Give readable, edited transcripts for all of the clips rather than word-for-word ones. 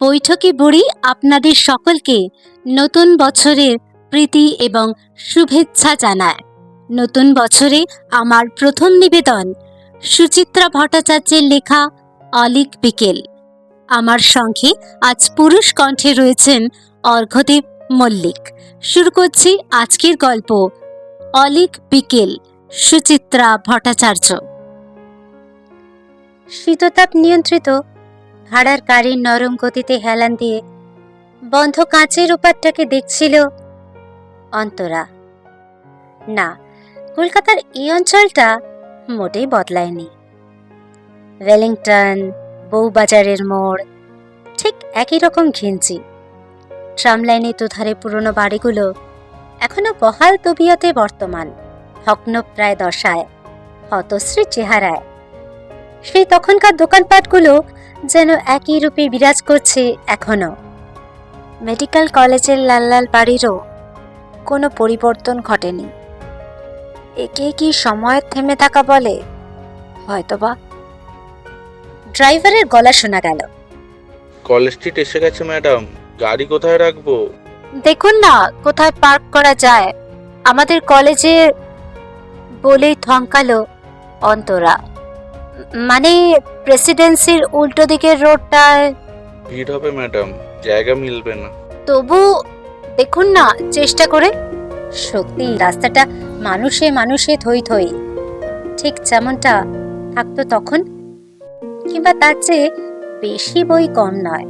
বৈঠকি বুড়ি আপনাদের সকলকে নতুন বছরের প্রীতি এবং শুভেচ্ছা জানায়। নতুন বছরে আমার প্রথম নিবেদন সুচিত্রা ভট্টাচার্যের লেখা অলিক বিকেল। আমার সঙ্গে আজ পুরুষ কণ্ঠে রয়েছেন অর্ঘ্যদেব মল্লিক। শুরু করছি আজকের গল্প অলিক বিকেল, সুচিত্রা ভট্টাচার্য। শীততাপ নিয়ন্ত্রিত ভাড়ার গাড়ির নরম গতিতে হেলান দিয়ে বন্ধ কাঁচের ওপারটাকে দেখছিল অন্তরা। না, কলকাতার এই অঞ্চলটা মোটেই বদলায়নি। ওয়েলিংটন, বউবাজারের মোড় ঠিক একই রকম ঘিঞ্জি। ট্রাম লাইনের দুধারে পুরনো বাড়িগুলো এখনো বহাল তবিয়তে বর্তমান, ভগ্ন প্রায় দশায়, হতশ্রী চেহারায়। সেই তখনকার দোকানপাটগুলো যেন একই রূপে বিরাজ করছে এখনো। মেডিকেল কলেজের লাল লাল বাড়িরও কোনো পরিবর্তন ঘটেনি। একে কি সময়ের থেমে থাকা বলে? হয়তোবা। ড্রাইভারের গলা শোনা গেল। কলেজ স্ট্রিট এসে গেছে ম্যাডাম, গাড়ি কোথায় রাখবো? দেখুন না কোথায় পার্ক করা যায়। আমাদের কলেজে, বলেই থমকালো অন্তরা। মানে প্রেসিডেন্সির উল্টো দিকের রোডটায়। ভিড় হবে ম্যাডাম, জায়গা মিলবে না। তবু দেখুন না চেষ্টা করে। সত্যি রাস্তাটা মানুষে মানুষে থই থই, ঠিক যেমনটা থাকতো তখন, কিংবা তার চেয়ে বেশি বই কম নয়।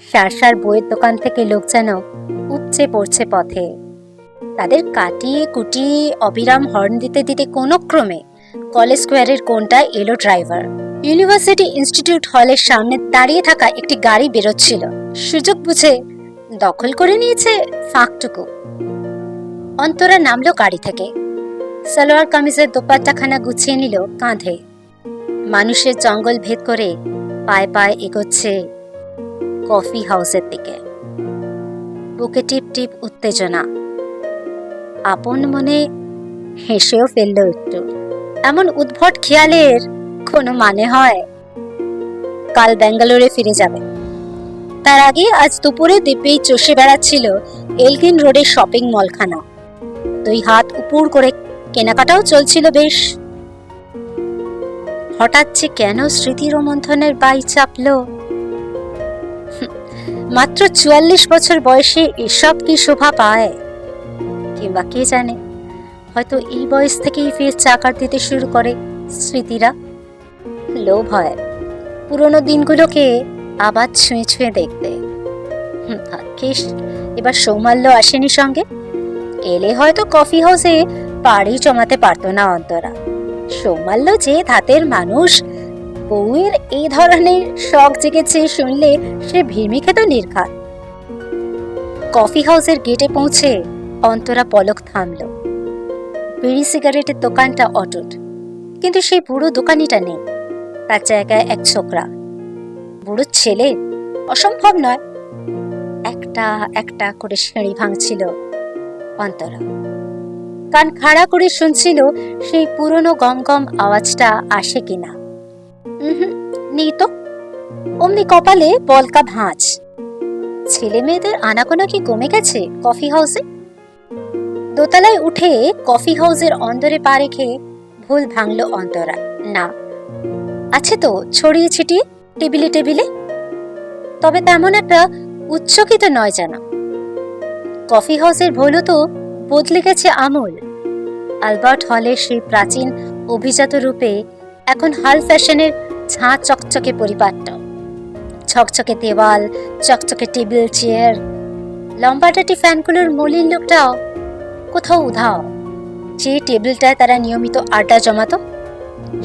সার সার বইয়ের দোকান থেকে লোক যেন উপচে পড়ছে পথে। তাদের কাটিয়ে কুটিয়ে অবিরাম হর্ন দিতে দিতে কোনো ক্রমে কলেজ স্কোয়ারের কোণটায় এলো ড্রাইভার। ইউনিভার্সিটি ইনস্টিটিউট হলের সামনে দাঁড়িয়ে থাকা একটি গাড়ি বেরোচ্ছিল। সুযোগ বুঝে দখল করে নিয়েছে ফাঁকটুকু। অন্তরা নামলো গাড়ি থেকে, সালোয়ার কামিজের দোপাট্টাখানা গুছিয়ে নিল কাঁধে। মানুষের জঙ্গল ভেদ করে পায়ে পায়ে এগোচ্ছে কফি হাউসের দিকে। বুকে টিপ টিপ উত্তেজনা। আপন মনে হেসেও ফেললো একটু। এমন উদ্ভট খেয়ালের কোনো মানে হয়? কাল ব্যাঙ্গালোরে ফিরে যাবে। তার আগে আজ দুপুরে দিব্যি চষে বেড়াচ্ছিল এলগিন রোডের শপিং মলখানা। 2 হাত উপুর করে কেনাকাটাও চলছিল বেশ। হঠাৎ যে কেন স্মৃতি রোমন্থনের বাই চাপল? মাত্র 44 বছর বয়সে এসব কি শোভা পায়? কিংবা কে জানে, হয়তো এই বয়স থেকেই ফের চাকার দিতে শুরু করে স্মৃতিরা। লোভ হয় পুরনো দিনগুলোকে আবার ছুঁয়ে ছুঁয়ে দেখতে। ভাগ্যিস এবার সৌমাল্য আসেনি সঙ্গে। এলে হয়তো কফি হাউসে পাড়ি জমাতে পারতো না অন্তরা। সৌমাল্য যে ধাতের মানুষ, বউয়ের এই ধরনের শখ জেগেছে শুনলে সে ভিড়মি খেত নির্ঘাত। কফি হাউসের গেটে পৌঁছে অন্তরা পলক থামল। বিড়ি সিগারেটের দোকানটা অটুট, কিন্তু সেই বুড়ো দোকানিটা নেই। তার জায়গায় এক ছোকরা। বুড়ো ছেলে অসম্ভব নয়। একটা একটা করে সিঁড়ি ভাঙছিল অন্তরা। কান খাড়া করে শুনছিল সেই পুরনো গম গম আওয়াজটা আসে কিনা। নেই তো। অমনি কপালে বলকা ভাঁজ। ছেলে মেয়েদের আনাগোনা কি কমে গেছে কফি হাউসে? দোতলায় উঠে কফি হাউসের অন্দরে পা রেখে ভুল ভাঙল অন্তরা। না, আছে তো ছড়িয়ে ছিটিয়ে টেবিলে টেবিলে, তবে তেমন একটা উচ্চকিত নয় যেন। কফি হাউসের ভুলও তো বদলে গেছে আমূল। আলবার্ট হলের সেই প্রাচীন অভিজাত রূপে এখন হাল ফ্যাশনের ঝাঁ চকচকে পরিপাট্য। ছকচকে দেওয়াল, চকচকে টেবিল চেয়ার, লম্বাটাটি ফ্যানগুলোর মলিন লোকটাও কোথাও উধাও। যে টেবিলটায় তারা নিয়মিত আড্ডা জমাতো,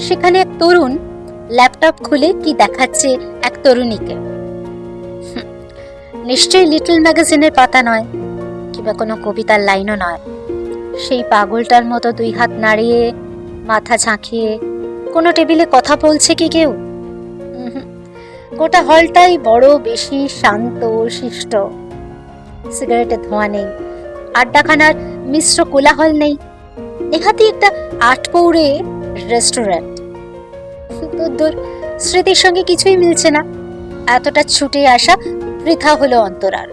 সেখানে এক তরুণ ল্যাপটপ খুলে কি দেখাচ্ছে এক তরুণীকে। নিশ্চয়ই লিটল ম্যাগাজিনের পাতা নয়, কিংবা কোনো কবিতার লাইনও নয়। সেই পাগলটার মতো 2 হাত নাড়িয়ে মাথা ঝাঁকিয়ে কোনো টেবিলে কথা বলছে কি কেউ? গোটা হলটাই বড় বেশি শান্ত শিষ্ট। সিগারেটের ধোঁয়া নেই, আড্ডাখানার মিশ্র কোলাহল নেই। এখানে একটা আটপৌরে রেস্টুরেন্ট। দূর স্মৃতির সঙ্গে কিছুই মিলছে না। এতটা ছুটে আসা বৃথা হলো অন্তরার।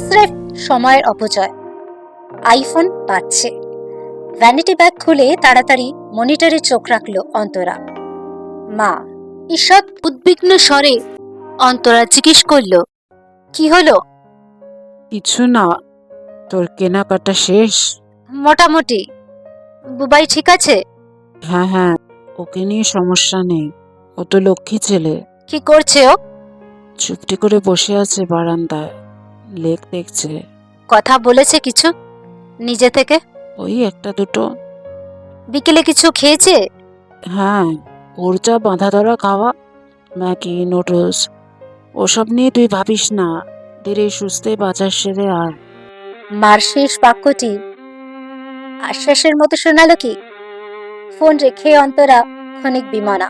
স্রেফ সময়ের অপচয়। আইফোন পাচ্ছে। ভ্যানিটি ব্যাগ খুলে তাড়াতাড়ি মনিটরে চোখ রাখলো অন্তরা। মা। ঈষৎ উদ্বিগ্ন স্বরে অন্তরা জিজ্ঞেস করলো, কি হলো? কিছু না, তোর কেনাকাটা শেষ? মোটামুটি। বুবাই ঠিক আছে? হ্যাঁ হ্যাঁ, ওকে নিয়ে সমস্যা নেই, ও তো লক্ষ্মী ছেলে। কি করছে ও? চুপটি করে বসে আছে বারান্দায়, লেক দেখছে। কথা বলেছে কিছু নিজে থেকে? ওই একটা দুটো। বিকেলে কিছু খেয়েছে? হ্যাঁ, ওর যা বাঁধা ধরা খাওয়া, ম্যাগি নুডলস, ওসব নিয়ে তুই ভাবিস না। ধীরে সুস্থে বাজার সেরে আর। মার শেষ বাক্যটি আশ্বাসের মতো শোনালো কি? ফোন রেখে অন্তরা ক্ষণিক বিমনা।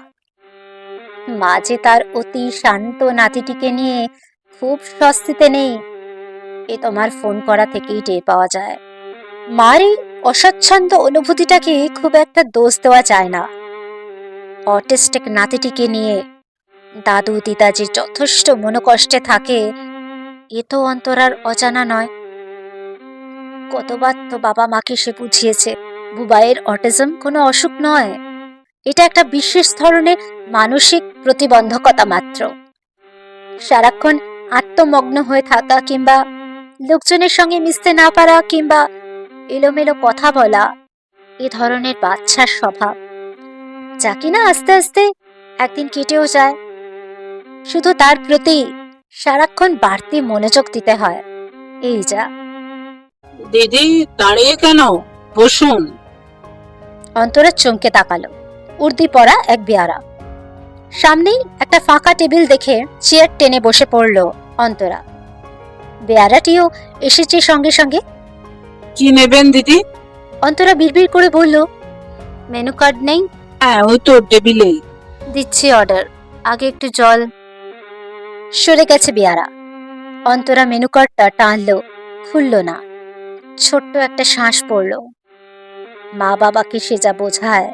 মা যে তার অতি শান্ত নাতিটিকে নিয়ে খুব স্বস্তিতে নেই, এ তোমার ফোন করা থেকেই টের পাওয়া যায়। মার এই অস্বচ্ছন্দ অনুভূতিটাকে খুব একটা দোষ দেওয়া যায় না। অটিস্টিক নাতিটিকে নিয়ে দাদু দিদা যে যথেষ্ট মনোকষ্টে থাকে, এ তো অন্তরার অজানা নয়। কতবার তো বাবা মাকে সে বুঝিয়েছে, বুবাইয়ের অটিজম কোনো অসুখ নয়, এটা একটা বিশেষ ধরনের মানসিক প্রতিবন্ধকতা মাত্র। সারাক্ষণ আত্মমগ্ন হয়ে থাকা কিংবা লোকজনের সঙ্গে মিশতে না পারা কিংবা এলোমেলো কথা বলা, এ ধরনের বাচ্চার স্বভাব, যা কিনা আস্তে আস্তে একদিন কেটেও যায়। শুধু তার প্রতি সারাক্ষণ বাড়তি মনোযোগ দিতে হয়, এই যা। দিদি দাঁড়িয়ে কেন, বসুন। অন্তরা চমকে তাকালো। উর্দি পরা এক বেয়ারা। সামনেই একটা ফাঁকা টেবিল দেখে চেয়ার টেনে বসে পড়ল অন্তরা। বেয়ারাটিও এসেছে সঙ্গে সঙ্গে। কি নেবেন দিদি? অন্তরা বিড়বিড় করে বলল, মেনু কার্ড নেই? হ্যাঁ, ওই তো টেবিলেই। দিচ্ছি অর্ডার, আগে একটু জল। সরে গেছে বেয়ারা। অন্তরা মেনু কার্ডটা টানলো, খুলল না। ছোট্ট একটা শ্বাস পড়ল। মা বাবাকে সে যা বোঝায়,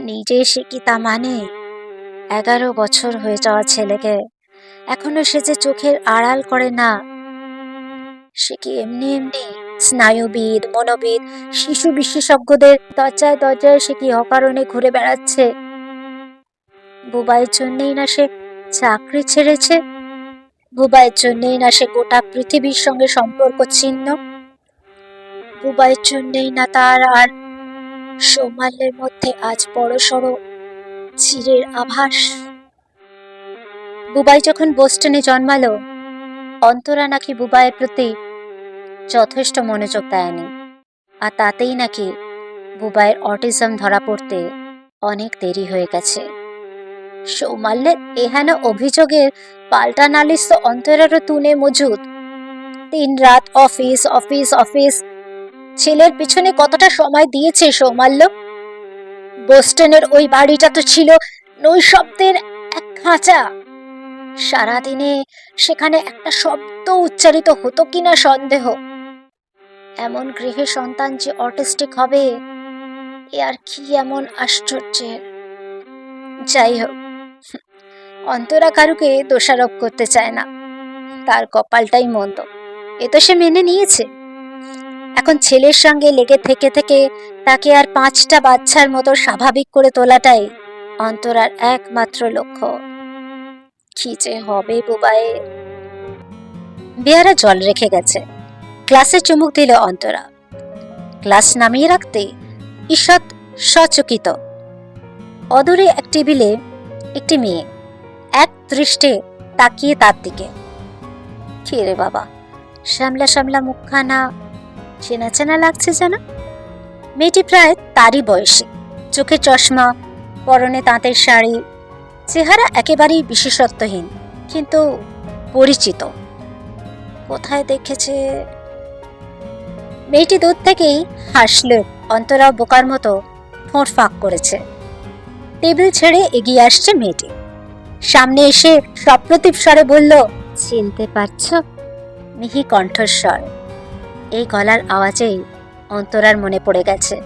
নিজে সে কি তা মানে? 11 বছর হয়ে যাওয়া ছেলেকে এখনো সে যে চোখের আড়াল করে না। সে কি এমনি এমনি স্নায়ুবিদ, মনোবিদ, শিশু বিশেষজ্ঞদের দরজায় দরজায় সে কি অকারণে ঘুরে বেড়াচ্ছে? বুবাইয়ের জন্যই না সে চাকরি ছেড়েছে? বুবাইয়ের জন্যই না সে গোটা পৃথিবীর সঙ্গে সম্পর্ক ছিন্ন? বুবাইয়ের জন্যই না তার আর সৌমাল্যের মধ্যে আজ বড়সড় চিরের আভাস? বুবাই যখন বোস্টনে জন্মালো, অন্তরা নাকি বুবাইয়ের প্রতি যথেষ্ট মনোযোগ দেয়নি, আর তাতেই নাকি বুবাইয়ের অটিজম ধরা পড়তে অনেক দেরি হয়ে গেছে। সৌমাল্যের এহেন অভিযোগের পাল্টা নালিশ তো অন্তরারও তুনে মজুদ। দিন রাত অফিস অফিস অফিস। ছেলের পিছনে কতটা সময় দিয়েছে সৌমাল্য? বোস্টনের ওই বাড়িটা তো ছিল নৈশব্দের এক খাঁচা। সারাদিনে সেখানে একটা শব্দ উচ্চারিত হতো কিনা সন্দেহ। এমন গৃহে সন্তান যে অটিস্টিক হবে, এ আর কি এমন আশ্চর্যের? যাই হোক, অন্তরা কারুকে দোষারোপ করতে চায় না, তার কপালটাই মন্দ, এ তো সে মেনে নিয়েছে। এখন ছেলের সঙ্গে লেগে থেকে থেকে তাকে আর 5টা বাচ্চার মতো স্বাভাবিক করে তোলাটাই অন্তরার একমাত্র লক্ষ্য। কি যে হবে বুবাইয়ের। বেয়ারা জল রেখে গেছে। গ্লাসে চুমুক দিল অন্তরা। গ্লাস নামিয়ে রাখতে ঈষৎ সচকিত। অদূরে এক টেবিলে একটি মেয়ে এক দৃষ্টে তাকিয়ে তার দিকে। কে রে বাবা, শ্যামলা শ্যামলা মুখখানা চেনা চেনা লাগছে যেন। মেয়েটি প্রায় তারই বয়সী, চোখে চশমা, পরনে তাঁতের শাড়ি, চেহারা একেবারেই বিশেষত্বহীন, কিন্তু পরিচিত। কোথায় দেখেছে? মেয়েটি দূর থেকেই হাসল। অন্তরা বোকার মতো ঠোঁট ফাঁক করেছে। টেবিল ছেড়ে এগিয়ে আসছে মেয়েটি। সামনে এসে সপ্রতিভ স্বরে বলল, চিনতে পারছো? মিহি কণ্ঠস্বর। এই গলার আওয়াজেই অন্তরার মনে পড়ে গেছে।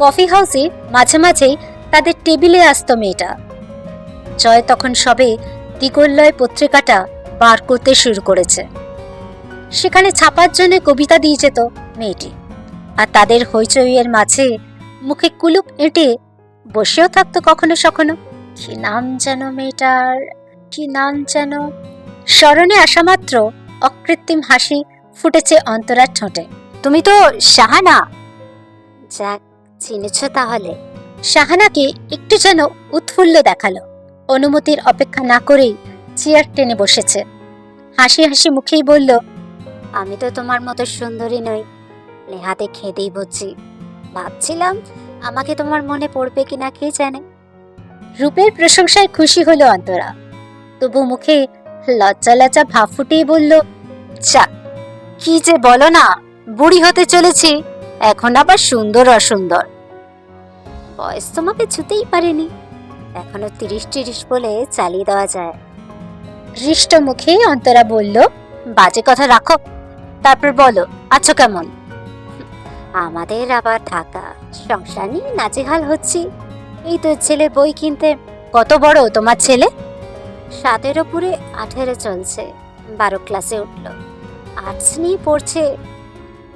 কফি হাউসে মাঝে মাঝেই তাদের টেবিলে আসতো মেয়েটা। জয় তখন সবে দিগল্লয় পত্রিকাটা বার করতে শুরু করেছে। সেখানে ছাপার জন্য কবিতা দিয়ে যেত মেয়েটি, আর তাদের হইচইয়ের মাঝে মুখে কুলুপ এঁটে বসেও থাকতো কখনো সখনো। কি নাম যেন মেয়েটার, কি নাম যেন। স্মরণে আসা মাত্র অকৃত্রিম হাসি ফুটেছে অন্তরার ঠোঁটে। তুমি তো শাহানা। যাক, চিনেছ তাহলে। শাহানাকে একটু যেন উৎফুল্ল দেখালো। অনুমতির অপেক্ষা না করেই চেয়ার টেনে বসেছে। হাসি হাসি মুখেই বলল, আমি তো তোমার মতো সুন্দরী নই, নেহাতে খেতেই বুঝছি। ভাবছিলাম আমাকে তোমার মনে পড়বে কিনা কে জানে। রূপের প্রশংসায় খুশি হলো অন্তরা, তবু মুখে লজ্জা লজ্জা ভাব ফুটিয়ে বলল, যা কি যে বলো না, বুড়ি হতে চলেছি, এখন আবার সুন্দর অসুন্দর। বয়স তোমাকে ছুতেই পারেনি, এখনো 30 বলে চালিয়ে দেওয়া যায়। হৃষ্ট মুখে অন্তরা বলল, বাজে কথা রাখো, তারপর বলো আছো কেমন। আমাদের আবার থাকা সংসার নিয়ে নাজেহাল হচ্ছি। এই তো ছেলে বই কিনতে। কত বড় তোমার ছেলে? 7-এর উপরে 18 চলছে, 12 ক্লাসে উঠল, আর্টস নিয়ে পড়ছে।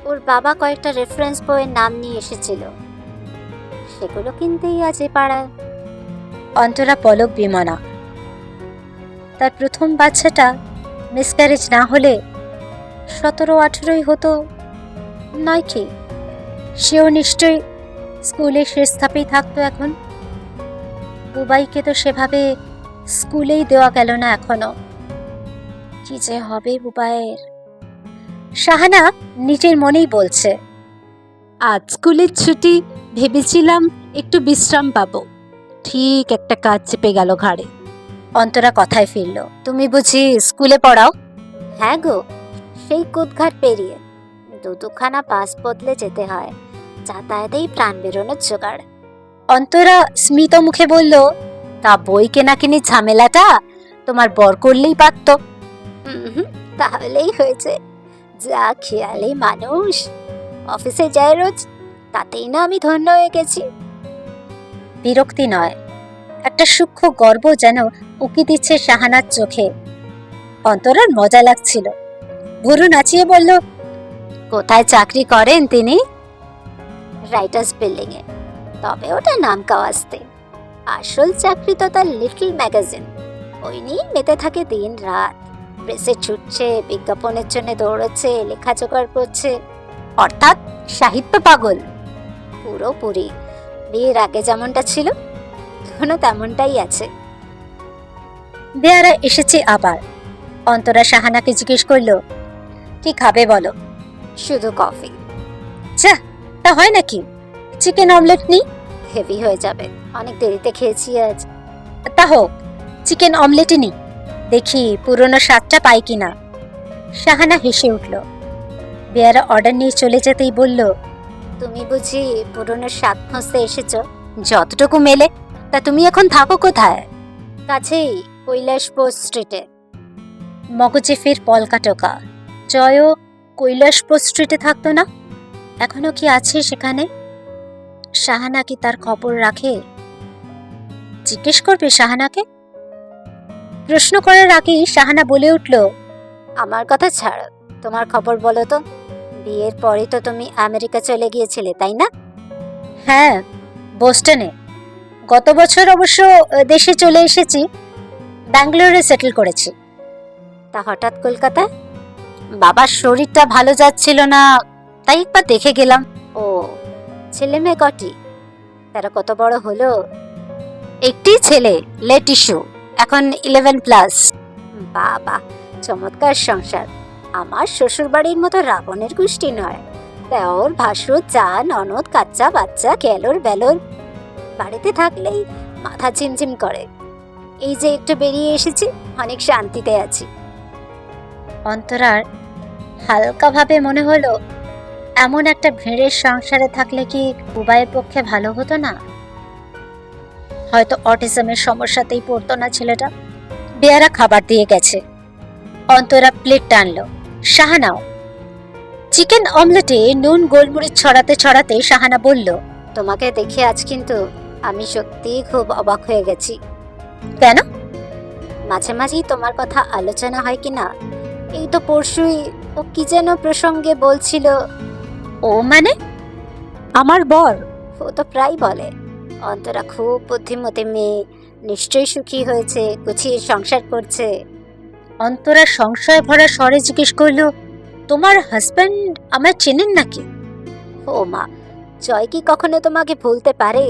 ওর বাবা কয়েকটা রেফারেন্স বইয়ের নাম নিয়ে এসেছিল, সেগুলো কিনতেই আজ এ পাড়ায়। অন্তরা পলক বিমনা। তার প্রথম বাচ্চাটা মিসক্যারেজ না হলে 17-18 হতো নয় কি? সেও নিশ্চয়ই স্কুলে শেষ ধাপেই থাকতো এখন। বুবাইকে তো সেভাবে স্কুলেই দেওয়া গেল না এখনো। কি যে হবে বুবাইয়ের। শাহানা নিজের মনেই বলছে, আজ স্কুলের ছুটি, ভেবেছিলাম একটু বিশ্রাম পাবো, ঠিক একটা কাজ চেপে গেল ঘাড়ে। অন্তরা কথায় ফিরল, তুমি বুঝি স্কুলে পড়াও? হ্যাঁ গো, সেই কুদঘাট পেরিয়ে 2-2খানা বাস বদলে যেতে হয়, যাতায়াতেই প্রাণ বেরোনোর জোগাড়। অন্তরা স্মিত মুখে বলল, তা বই কেনাকিনি ঝামেলাটা তোমার বর করলেই পারত। তাহলেই হয়েছে, যা খেয়ালি মানুষ, অফিসে যায় রোজ, তাতেই না আমি ধন্য হয়ে গেছি। বিরক্তি নয়, একটা সূক্ষ্ম গর্ব যেন উকি দিচ্ছে শাহানার চোখে। অন্তরার মজা লাগছিল, ভুরু নাচিয়ে বলল, কোথায় চাকরি করেন তিনি? রাইটার্স বিল্ডিং এ, তবে ওটা নাম কাওয়াস্তে। আসল চাকরি তো তার লিটল ম্যাগাজিন, ওই নিয়ে মেতে থাকে দিন রাত। প্রেসে ছুটছে, বিজ্ঞাপনের জন্য দৌড়চ্ছে, লেখা জোগাড় করছে, অর্থাৎ সাহিত্য পাগল পুরোপুরি। বিয়ের আগে যেমনটা ছিল এখনো তেমনটাই আছে। বেয়ারা এসেছে আবার। অন্তরা শাহানাকে জিজ্ঞেস করলো, কি খাবে বলো? শুধু কফি। যা, তা হয় নাকি? চিকেন অমলেট নি? হেভি হয়ে যাবে, অনেক দেরিতে খেয়েছি আজ। তা হোক, চিকেন অমলেটই নি, দেখি পুরনো স্বাদটা পাই কিনা। শাহানা হেসে উঠল। বেয়ারা অর্ডার নিয়ে চলে যেতেই বলল, তুমি বুঝি পুরনো স্বাদ খুঁজতে এসেছো? যতটুকু মেলে। তা তুমি এখন থাকো কোথায়? কাছেই, কৈলাসপুর স্ট্রিটে। মগজে ফের পলকা টোকা। জয়ও কৈলাসপুর স্ট্রিটে থাকতো না? এখনো কি আছে সেখানে? শাহানা কি তার খবর রাখে? জিজ্ঞেস করবে শাহানাকে? প্রশ্ন করার আগেই শাহানা বলে উঠল, আমার কথা ছাড়ো, তোমার খবর বলো তো। বিয়ের পরে তো তুমি আমেরিকা চলে গিয়েছিলে, তাই না? হ্যাঁ, বোস্টনে। গত বছর অবশ্য দেশে চলে এসেছি, ব্যাঙ্গালোরে সেটেল করেছি। তা হঠাৎ কলকাতায়? বাবার শরীরটা ভালো যাচ্ছিল না, তাই একবার দেখে গেলাম। ও, ছেলে মেয়ে কটি? তারা কত বড় হলো? একটি ছেলে, লেট ইস্যু, এখন 11+। বাবা, চমৎকার সংসার। আমার শ্বশুর বাড়ির মতো রাবণের গোষ্ঠী নয়। দেওর, ভাসুর, চা, ননদ, কাচ্চা বাচ্চা, কেলোর বেলোর, বাড়িতে থাকলেই মাথা ঝিমঝিম করে। এই যে একটু বেরিয়ে এসেছি, অনেক শান্তিতে আছি। অন্তরার হালকাভাবে মনে হলো, এমন একটা ভিড়ের সংসারে থাকলে কি বুবাইয়ের পক্ষে ভালো হতো না? হয়তো অটিজমের সমস্যাতেই পড়তো না ছেলেটা। বেয়ারা খাবার দিয়ে গেছে। অন্তরা প্লেট টানলো। শাহানাও। চিকেন অমলেটে নুন গোলমরিচ ছড়াতে ছড়াতে শাহানা বলল, তোমাকে দেখে আজ কিন্তু আমি সত্যিই খুব অবাক হয়ে গেছি। কেন? মাঝে মাঝেই তোমার কথা আলোচনা হয় কি না। এই তো পরশুই ও কি যেন প্রসঙ্গে বলছিল। ও মানে? আমার বর। ও তো প্রায় বলে অন্তরা খুব বুদ্ধিমতী মেয়ে, নিশ্চয়ই সুখী হয়েছে, গুছিয়ে সংসার করছে। অন্তরা সংশয় ভরা স্বরে জিজ্ঞেস করলো, তোমার হাজবেন্ড আমায় চেনেন নাকি? ও মা, জয় কি কখনো তোমাকে ভুলতে পারে?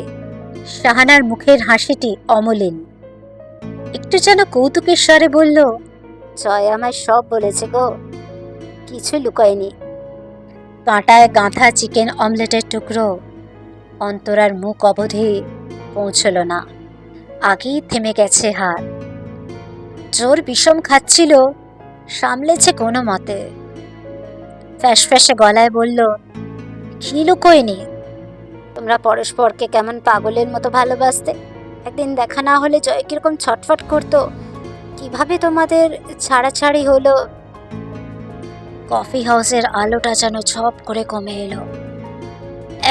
শাহানার মুখের হাসিটি অমলিন। একটু যেন কৌতুকের স্বরে বলল, জয় আমায় সব বলেছে গো, কিছু লুকায়নি। কাঁটায় গাঁথা চিকেন অমলেটের টুকরো অন্তরার মুখ অবধি পৌঁছল না, আগেই থেমে গেছে হাত। জোর বিষম খাচ্ছিল, সামলেছে কোনো মতে। ফ্যাসফ্যাসে গলায় বলল, কি লুকোয়নি? তোমরা পরস্পরকে কেমন পাগলের মতো ভালোবাসতে। একদিন দেখা না হলে জয় কিরকম ছটফট করতো। কিভাবে তোমাদের ছাড়াছাড়ি হলো। কফি হাউসের আলোটা যেন ঝপ করে কমে এলো।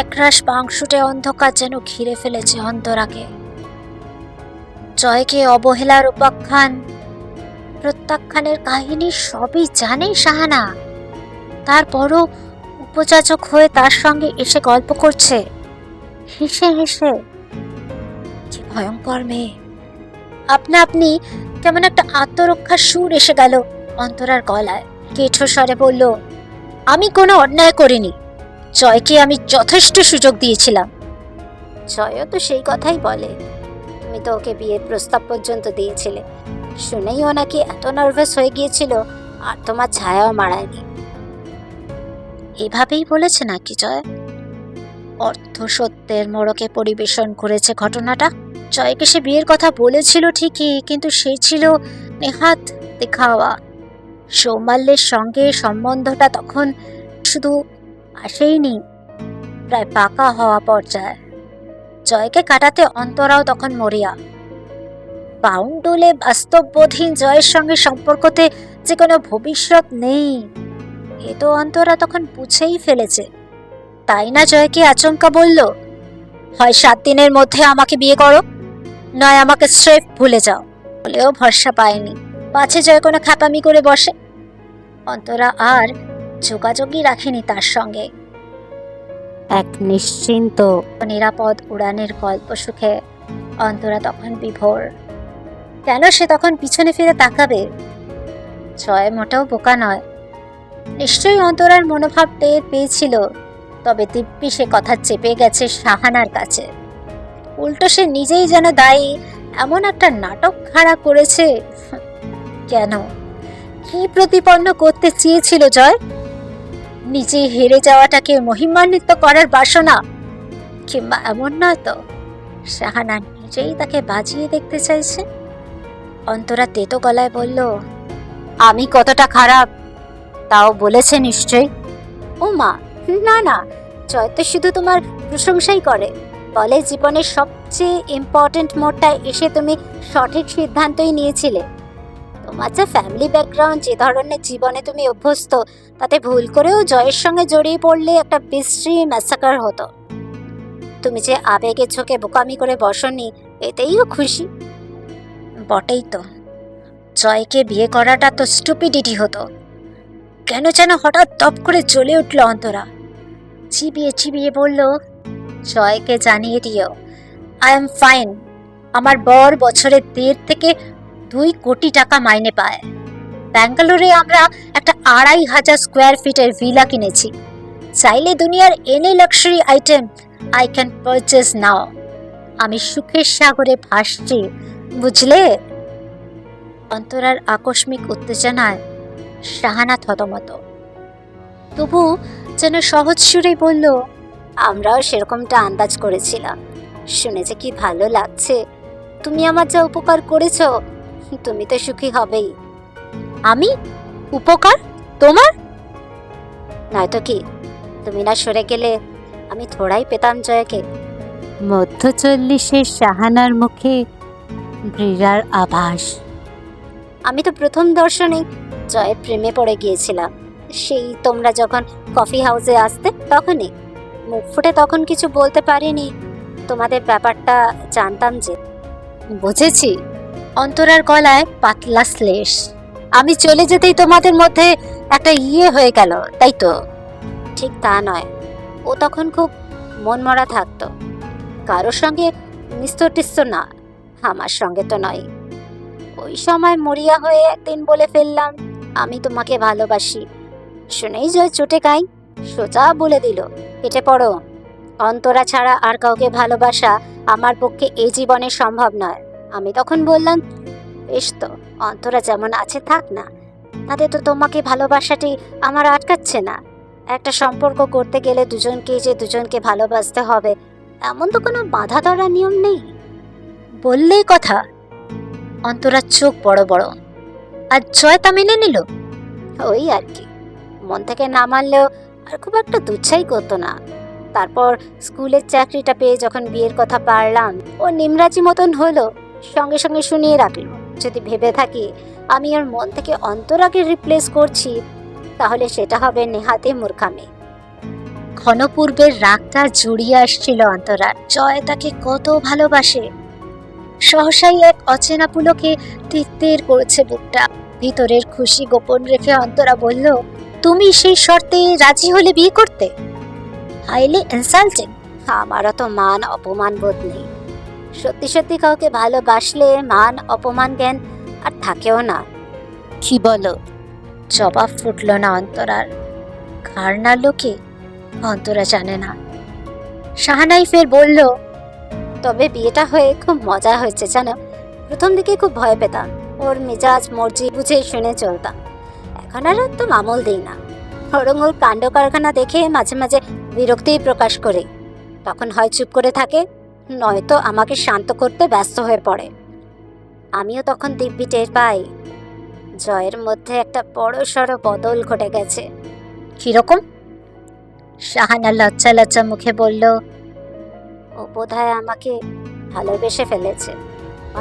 একরাশ পাংশুটে অন্ধকার যেন ঘিরে ফেলেছে অন্তরাকে। জয়কে অবহেলার উপাখ্যান প্রত্যাখ্যানের কাহিনী সবই জানে শাহানা, তারপরও উপযাচক হয়ে তার সঙ্গে এসে গল্প করছে হেসে হেসে। কি ভয়ঙ্কর মেয়ে। আপনা আপনি কেমন একটা আত্মরক্ষার সুর এসে গেল অন্তরার গলায়। কেঠো স্বরে বলল, আমি কোনো অন্যায় করিনি, জয়কে আমি যথেষ্ট সুযোগ দিয়েছিলাম। জয়ও তো সেই কথাই বলে, তুমি তো ওকে বিয়ের প্রস্তাব পর্যন্ত দিয়েছিলে। শুনেই ও নাকি এত নার্ভাস হয়ে গিয়েছিল, আর তোমার ছায়াও মারায়নি। এভাবেই বলেছে নাকি জয়? অর্থ সত্যের মোড়কে পরিবেশন করেছে ঘটনাটা। জয়কে সে বিয়ের কথা বলেছিল ঠিকই, কিন্তু সে ছিল নেহাত দেখাওয়া। সৌমাল্যের সঙ্গে সম্বন্ধটা তখন শুধু আসেইনি, প্রায় পাকা হওয়া পর্যায়ে। জয়কে কাটাতে অন্তরাও তখন মরিয়া। বাউন্ডুলে বাস্তববোধহীন জয়ের সঙ্গে সম্পর্কতে যে কোনো ভবিষ্যৎ নেই, এ তো অন্তরা তখন বুঝেই ফেলেছে। তাই না জয়কে আচমকা বলল, হয় 7 দিনের মধ্যে আমাকে বিয়ে করো, নয় আমাকে স্রেফ ভুলে যাও। বলেও ভরসা পায়নি, পাছে জয় কোনো খ্যাপামি করে বসে। অন্তরা আর যোগাযোগই রাখেনি তার সঙ্গে। এক নিশ্চিন্ত নিরাপদ উড়ানের গল্প সুখে অন্তরা তখন বিভোর। কেন সে তখন পিছনে ফিরে তাকাবে? জয় মোটেও বোকা নয়, নিশ্চয়ই অন্তরার মনোভাব টের পেয়েছিল। তবে দিব্যি সে কথা চেপে গেছে শাহানার কাছে। উল্টো সে নিজেই যেন দায়ী, এমন একটা নাটক খাড়া করেছে। কেন? কি প্রতিপন্ন করতে চেয়েছিল জয়? নিজে হেরে যাওয়াটাকে মহিমান্বিত করার বাসনা? কিংবা এমন নয় তো শাহানা নিজেই তাকে বাজিয়ে দেখতে চাইছে? অন্তরা তেতো গলায় বলল, আমি কতটা খারাপ তাও বলেছে নিশ্চয়ই। ও মা, না না, জয় তো শুধু তোমার প্রশংসাই করে, বলে জীবনের সবচেয়ে ইম্পর্টেন্ট মোড়টায় এসে তুমি সঠিক সিদ্ধান্তই নিয়েছিলে। তোমার যে ফ্যামিলি ব্যাকগ্রাউন্ড, যে ধরনের জীবনে তুমি অভ্যস্ত, তাতে ভুল করেও জয়ের সঙ্গে জড়িয়ে পড়লে একটা বিশ্রী ম্যাসাকার হতো। তুমি যে আবেগে ঝোঁকে বোকামি করে বসনি, এতেইও খুশি। বটেই তো, জয়কে বিয়ে করাটা তো স্টুপিডিটি হতো। কেন যেন হঠাৎ তপ করে জ্বলে উঠল অন্তরা। চিবিয়ে চিবিয়ে বলল, জয়কে জানিয়ে দিও আই এম ফাইন। আমার বর বছরে 1.5 থেকে 2 কোটি টাকা মাইনে পায়। ব্যাঙ্গালোরে আমরা একটা 2,500 স্কোয়ার ফিটের ভিলা কিনেছি। চাইলে দুনিয়ার any luxury item I can purchase now. আমি সুখের সাগরে ভাসছি, বুঝলে? অন্তরার আকস্মিক উত্তেজনায় শাহানা থতমত, তবু যেন সহজ সুরেই বলল, আমরাও সেরকমটা আন্দাজ করেছিলাম। শুনে যে কি ভালো লাগছে। তুমি আমার যা উপকার করেছ, তুমি তো সুখী হবেই। আমি? উপকার তোমার? নয়তো কি, তুমি না সরে গেলে আমি থোড়াই পেতাম জয়কে। মধ্য 40-এর শাহানার মুখে ব্রীড়ার আভাস। আমি তো প্রথম দর্শনে জয়ের প্রেমে পড়ে গিয়েছিলাম। সেই তোমরা যখন কফি হাউসে আসতে তখনই। মুখ ফুটে তখন কিছু বলতে পারিনি, তোমাদের ব্যাপারটা জানতাম যে। বুঝেছি, অন্তরার গলায় পাতলা শ্লেষ। আমি চলে যেতেই তোমাদের মধ্যে একটা হয়ে গেল, তাই তো? ঠিক তা নয়, ও তখন খুব মনমরা থাকতো, কারোর সঙ্গে মিস্তর টিস্তর না, আমার সঙ্গে তো নয়। ওই সময় মরিয়া হয়ে একদিন বলে ফেললাম, আমি তোমাকে ভালোবাসি। শুনেই জয় চটে গাই সোজা বলে দিল, কেটে পড়ো। অন্তরা ছাড়া আর কাউকে ভালোবাসা আমার পক্ষে এই জীবনে সম্ভব নয়। আমি তখন বললাম, বেশ তো, অন্তরা যেমন আছে থাক না, তাতে তো তোমাকে ভালোবাসাটি আমার আটকাচ্ছে না। একটা সম্পর্ক করতে গেলে দুজনকেই যে দুজনকে ভালোবাসতে হবে এমন তো কোনো বাধা ধরা নিয়ম নেই। বললেই কথা। অন্তরার চোখ বড় বড়। আর জয় তা মেনে নিল? ওই আর কি, মন থেকে না মানলেও আর খুব একটা দুচ্ছাই করতো না। তারপর স্কুলের চাকরিটা পেয়ে যখন বিয়ের কথা পারলাম, ও নিমরাজি মতন হলো, সঙ্গে সঙ্গে শুনিয়ে রাখলো, যদি ভেবে থাকি আমি ওর মন থেকে অন্তরাকে রিপ্লেস করছি তাহলে সেটা হবে নেহাতে মূর্খামি। ক্ষণপূর্বের রাগটা জড়িয়ে আসছিল অন্তরার। জয় তাকে কত ভালোবাসে। সহসাই এক অচেনা পুলকে তিত্তির করেছে বুকটা। ভিতরের খুশি গোপন রেখে অন্তরা বলল, তুমি সেই শর্তে রাজি হলে বিয়ে করতে? Highly insulting. আমারও তো মান অপমান বোধ নেই। সত্যি সত্যি কাউকে ভালোবাসলে মান অপমান জ্ঞান আর থাকেও না। কি বলো? জবাব ফুটল না অন্তরার। কার না লোকে অন্তরা জানে না। শাহানাই ফের বলল, তবে বিয়েটা হয়ে খুব মজা হয়েছে জানো। প্রথম দিকে খুব ভয় পেতাম, ওর মেজাজ মর্জি বুঝে শুনে চলতাম। এখন আর তো মামুল দিই না, বরং ওর কাণ্ড কারখানা দেখে মাঝে মাঝে বিরক্তি প্রকাশ করে। তখন হয় চুপ করে থাকে, নয়তো আমাকে শান্ত করতে ব্যস্ত হয়ে পড়ে। আমিও তখন দিব্যি টের পাই জয়ের মধ্যে একটা বড় সড় বদল ঘটে গেছে। কিরকম? শাহানা লজ্জা লজ্জা মুখে বলল, ও বোধহয় আমাকে ভালোবেসে ফেলেছে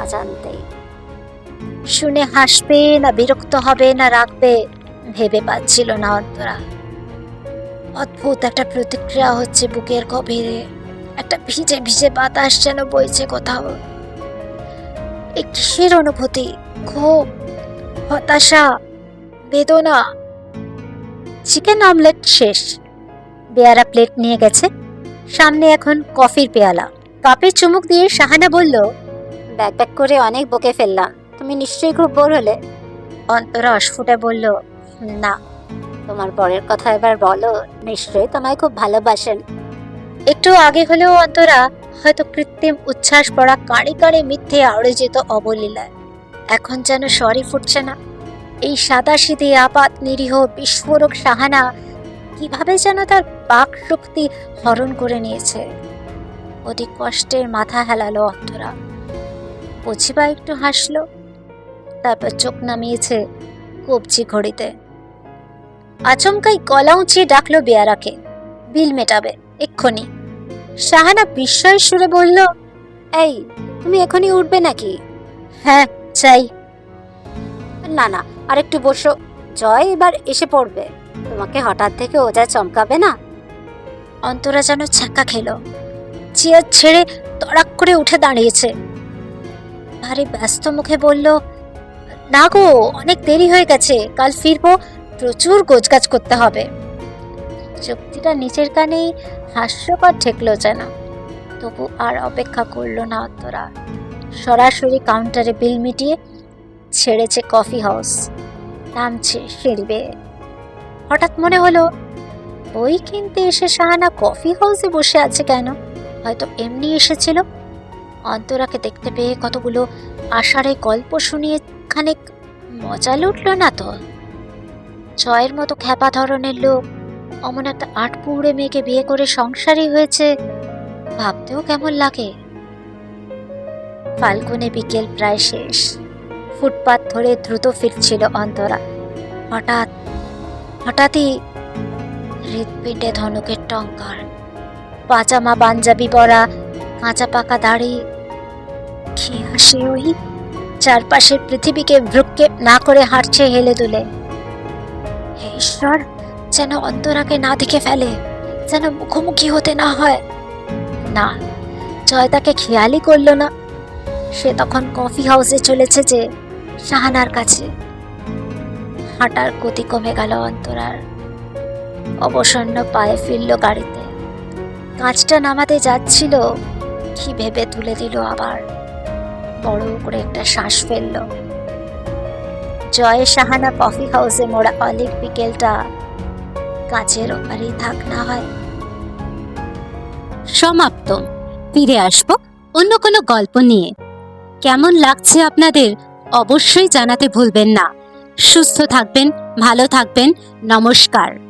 অজান্তেই। শুনে হাসবে না বিরক্ত হবে না রাখবে ভেবে পাচ্ছিল না অন্তরা। অদ্ভুত একটা প্রতিক্রিয়া হচ্ছে বুকের গভীরে। একটা ভিজে ভিজে বাতাস যেন বইছে কোথাও। একটি শির অনুভূতি, ক্ষোভ, হতাশা, বেদনা। চিকেন অমলেট শেষ। বেয়ারা প্লেট নিয়ে গেছে, সামনে এখন কফির পেয়ালা। কাপে চুমুক দিয়ে শাহানা বলল, ব্যাক ব্যাক করে অনেক বকে ফেললাম, তুমি নিশ্চয়ই খুব বোর হলে। অন্তরা অস্ফুটে বলল, না। তোমার বরের কথা এবার বলো, নিশ্চয়ই তোমায় খুব ভালোবাসেন। একটু আগে হলেও অন্তরা হয়তো কৃত্রিম উচ্ছ্বাস পড়া কাঁড়ে কাঁড়ে মিথ্যে আড়ে যেত অবলীলায়। এখন যেন স্বরই ফুটছে না। এই সাদাসিধে আপাত নিরীহ বিস্ফোরক শাহানা কিভাবে যেন তার বাক শক্তি হরণ করে নিয়েছে। অতি কষ্টের মাথা হেলালো অন্তরা। বুঝিবা একটু হাসলো, তারপর চোখ নামিয়েছে কবজি ঘড়িতে। আচমকাই গলা উঁচিয়ে ডাকলো বেয়ারাকে, বিল মেটাবে এক্ষুনি। শাহানা বিস্ময়ের সুরে বলল, এই তুমি এখনই উঠবে নাকি? হ্যাঁ চাই। না না, আরেকটু বসো, জয় এবার এসে পড়বে, তোমাকে হঠাৎ থেকে ও যা চমকাবে না। অন্তরা যেন ছ্যাঁকা খেলো, চেয়ার ছেড়ে তড়াক করে উঠে দাঁড়িয়েছে। ভারী ব্যস্ত মুখে বলল, না গো, অনেক দেরি হয়ে গেছে, কাল ফিরবো, প্রচুর গোছগাছ করতে হবে। যুক্তিটা নিচের কানেই হাস্যকর ঠেকলো যেন। তবু আর অপেক্ষা করলো না অন্তরা। সরাসরি কাউন্টারে বিল মিটিয়ে ছেড়েছে কফি হাউস, নামছে সিঁড়ি বেয়ে। হঠাৎ মনে হলো, বই কিনতে এসে শাহানা কফি হাউসে বসে আছে কেন? হয়তো এমনি এসেছিল। অন্তরাকে দেখতে পেয়ে কতগুলো আষাঢ়ে গল্প শুনিয়ে খানিক মজা লুটল না তো? জয়ের মতো খ্যাপা ধরনের লোক অমন একটা আটপুড়ে মেয়েকে বিয়ে করে সংসারী হয়েছে, ভাবতেও কেমন লাগে। ফাল্গুনে বিকেল প্রায় শেষ। ফুটপাত ধরে দ্রুত ফিরছিল অন্তরা। হঠাৎই হৃৎপিণ্ডে ধনুকের টঙ্কার। পাজামা পাঞ্জাবি পরা, কাঁচা পাকা দাড়ি। কি হাসি ওই! চারপাশের পৃথিবীকে ভ্রুক্ষেপ না করে হাঁটছে হেলে দুলে। হে ঈশ্বর, যেন অন্তরাকে না দেখে ফেলে, যেন মুখোমুখি হতে না হয়। না, জয় তাকে খেয়ালই করল না। সে তখন কফি হাউসে চলেছে যে শাহানার কাছে। হাঁটার গতি কমে গেল অন্তরার। অবসন্ন পায়ে ফিরল গাড়িতে। কাঁচটা নামাতে যাচ্ছিল, কি ভেবে তুলে দিল আবার। বড় করে একটা শ্বাস ফেলল। জয় শাহানা কফি হাউসে মোড়া অলিভ বিকেলটা কাছের ওপারেই থাক না হয়। সমাপ্ত। ফিরে আসবো অন্য কোনো গল্প নিয়ে। কেমন লাগছে আপনাদের অবশ্যই জানাতে ভুলবেন না। সুস্থ থাকবেন, ভালো থাকবেন। নমস্কার।